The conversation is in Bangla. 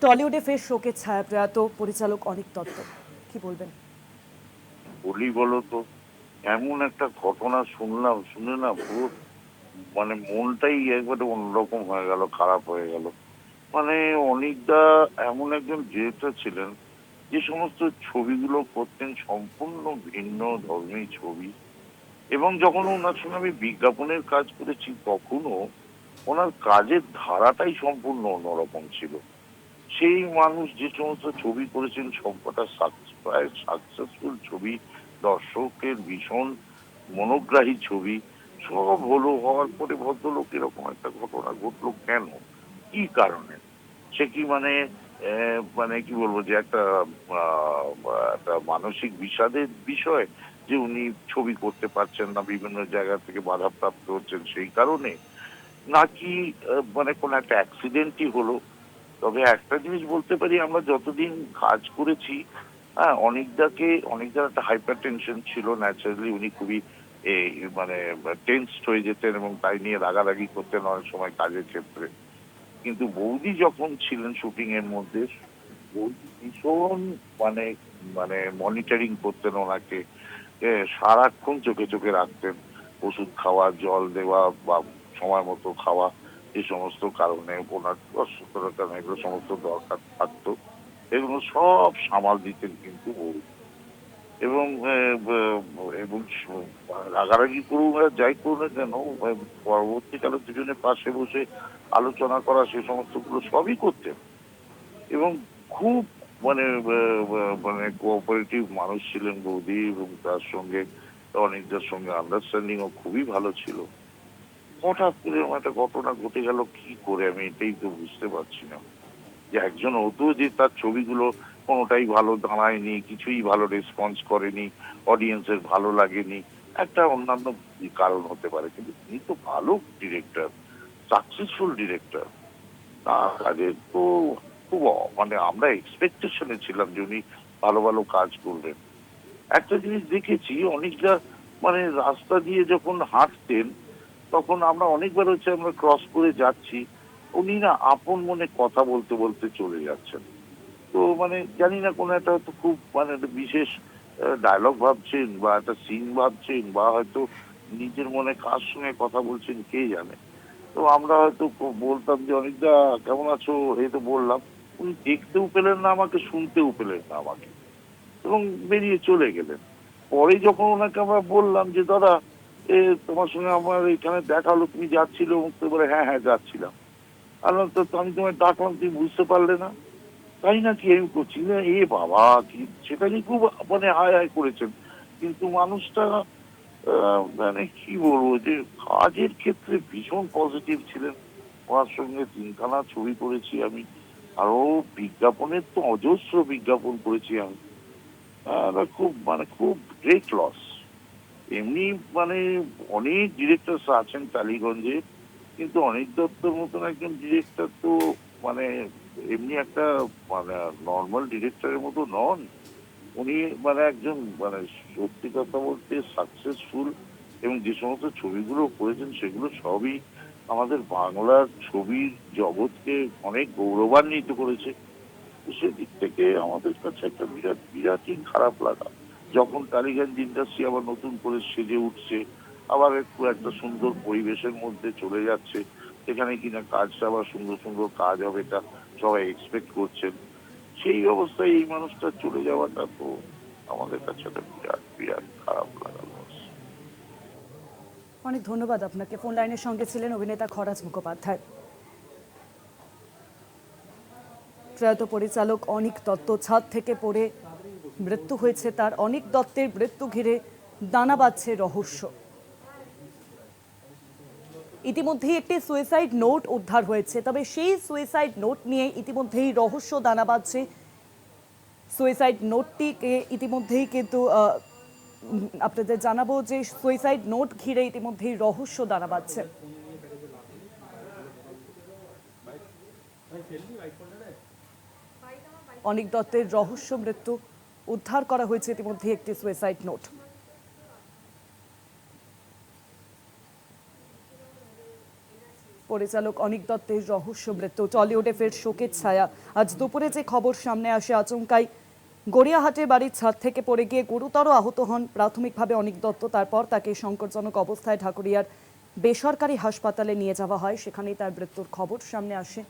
টলিউডে ফের শোকের ছায়া প্রয়াত পরিচালক অনিক দত্ত, কি বলবেন? বলি বলো তো, এমন একটা ঘটনা শুনলাম, শুনে না পুরো মনটাই একবারে অন্যরকম হয়ে গেল, খারাপ হয়ে গেল। মানে অনিকদা এমন একজন ডিরেক্টর ছিলেন, যে সমস্ত ছবিগুলো করতেন সম্পূর্ণ ভিন্ন ধর্মী ছবি। এবং যখন ওনার সঙ্গে আমি বিজ্ঞাপনের কাজ করেছি, তখনও ওনার কাজের ধারাটাই সম্পূর্ণ অন্যরকম ছিল। সেই মানুষ যে সমস্ত ছবি করেছেন সবকটা প্রায় সাকসেসফুল ছবি, দর্শকের ভীষণ মনোগ্রাহী ছবি, সব হলো। হওয়ার পরে ভদ্রলোক এরকম একটা ঘটনা ঘটলো কেন, কি কারণে? সে কি কি বলবো, যে একটা মানসিক বিষাদের বিষয়, যে উনি ছবি করতে পারছেন না, বিভিন্ন জায়গা থেকে বাধাপ্রাপ্ত হচ্ছেন সেই কারণে, নাকি কোন একটা অ্যাক্সিডেন্টই হলো? তবে একটা জিনিস বলতে পারি, আমরা যতদিন কাজ করেছি, হ্যাঁ, অনেকদার একটা হাইপার টেনশন ছিল। ন্যাচারালি উনি খুবই টেন্সড হয়ে যেতেন এবং তাই নিয়ে রাগারাগি করতেন অনেক সময় কাজের ক্ষেত্রে। কিন্তু বৌদি যখন ছিলেন শুটিং এর মধ্যে, বৌদি ভীষণ মানে মানে মনিটরিং করতেন ওনাকে, সারাক্ষণ চোখে চোখে রাখতেন। ওষুধ খাওয়া, জল দেওয়া বা সময় মতো খাওয়া, এই সমস্ত কারণে ওনার অসুস্থতার কারণে এগুলো সমস্ত দরকার থাকতো, এগুলো সব সামাল দিতেন কিন্তু বৌদি। এবং এবং রাগারাগি করুন আর যাই করুন না কেন, পরবর্তীকালে দুজনের পাশে বসে আলোচনা করা, সে সমস্ত গুলো সবই করতেন। এবং খুব কোঅপারেটিভ মানুষ ছিলেন বৌদি, এবং তার সঙ্গে অনেকদের সঙ্গে আন্ডারস্ট্যান্ডিং ও খুবই ভালো ছিল। হঠাৎ করে এরকম একটা ঘটনা ঘটে গেল, কি করে আমি এটাই তো বুঝতে পারছি না। যে একজন হতো, যে তার ছবিগুলো কোনোটাই ভালো দাঁড়ায়নি, কিছুই ভালো রেসপন্স করেনি, অডিয়েন্সের ভালো লাগেনি, একটা অন্যান্য কারণ হতে পারে, কিন্তু তিনি তো ভালো ডিরেক্টর, সাকসেসফুল ডিরেক্টর। তার কাজে তো খুব আমরা এক্সপেকটেশনে ছিলাম যে উনি ভালো ভালো কাজ করবেন। একটা জিনিস দেখেছি, অনেকটা রাস্তা দিয়ে যখন হাঁটতেন, তখন আমরা অনেকবার হচ্ছে আমরা ক্রস করে যাচ্ছি, উনি না আপন মনে কথা বলতে বলতে চলে যাচ্ছেন। তো জানি না, কোনো একটা হয়তো খুব একটা বিশেষ ডায়লগ ভাবছেন, বা একটা সিন ভাবছেন, বা হয়তো নিজের মনে কার সঙ্গে কথা বলছেন কে জানে। তো আমরা হয়তো বলতাম যে অনেকটা কেমন আছো, এই তো বললাম। উনি দেখতেও পেলেন না আমাকে, শুনতেও পেলেন না আমাকে, এবং বেরিয়ে চলে গেলেন। পরে যখন ওনাকে আমরা বললাম যে দাদা, তোমার সঙ্গে আমার এখানে দেখা হলো, তুমি যাচ্ছিলে? তো বলে হ্যাঁ হ্যাঁ যাচ্ছিলাম। আর তো আমি তোমায় ডাকলাম, তুমি বুঝতে পারলে না? তাই নাকি, আমি করছি না, এ বাবা, কি সেটা নিয়ে খুব হায় হায় করেছেন। কিন্তু মানুষটা কি বলবো, যে কাজের ক্ষেত্রে ভীষণ পজিটিভ ছিলেন। ওনার সঙ্গে 3খানা ছবি করেছি আমি, আরো বিজ্ঞাপনের তো অজস্র বিজ্ঞাপন করেছি আমি। খুব খুব গ্রেট লস। এমনি মানে অনেক ডিরেক্টর আছেন টালিগঞ্জে, কিন্তু অনিক দত্তর মতন একজন ডিরেক্টর তো মানে এমনি একটা মানে নর্মাল ডিরেক্টরের মতো নন। উনি একজন সত্যি কথা বলতে সাকসেসফুল, এবং যে সমস্ত ছবিগুলো করেছেন সেগুলো সবই আমাদের বাংলার ছবির জগৎকে অনেক গৌরবান্বিত করেছে। তো সেদিক থেকে আমাদের কাছে একটা বিরাট বিরাটই খারাপ লাগা, যখন টালিগঞ্জ ইন্ডাস্ট্রি আবার নতুন করে সেজে উঠছে, আবার একটু একটা সুন্দর পরিবেশের মধ্যে চলে যাচ্ছে, সেখানে কিনা কাজটা আবার সুন্দর সুন্দর কাজ হবে, এটা সবাই এক্সপেক্ট করছেন। সেই অবস্থায় এই মানুষটা চলে যাওয়াটা তো আমাদের কাছে একটা বিরাট বিরাট খারাপ লাগা লস। অনেক ধন্যবাদ আপনাকে। ফোন লাইনের সঙ্গে ছিলেন অভিনেতা খরাজ মুখোপাধ্যায়। প্রয়াত পরিচালক অনিক দত্ত ছাদ থেকে পড়ে মৃত্যু হয়েছে তার। অনিক দত্তের মৃত্যু ঘিরে দানা বাঁধছে রহস্য। ইতিমধ্যেই একটি সুইসাইড নোট উদ্ধার হয়েছে, তবে সেই সুইসাইড নোট নিয়ে ইতিমধ্যেই রহস্য দানা বাঁধছে। সুইসাইড নোটটিকে ইতিমধ্যেই কিন্তু আপনাদের জানাবো যে সুইসাইড নোট ঘিরে ইতিমধ্যেই রহস্য দানা বাঁধছে। অনিক দত্তের রহস্য মৃত্যু, উদ্ধার করা হয়েছে ইতিমধ্যে একটি সুইসাইড নোট। পরিচালক অনিক দত্তের রহস্য মৃত্যু। টলিউডে ফের শোকের ছায়া। আজ দুপুরে যে খবর সামনে আসে, আচমকাই গড়িয়াহাটে বাড়ির ছাদ থেকে পড়ে গিয়ে গুরুতর আহত হন প্রাথমিকভাবে অনিক দত্ত। তারপর তাকে সংকটজনক অবস্থায় ঢাকুরিয়ার বেসরকারি হাসপাতালে নিয়ে যাওয়া হয়, সেখানেই তার মৃত্যুর খবর সামনে আসে।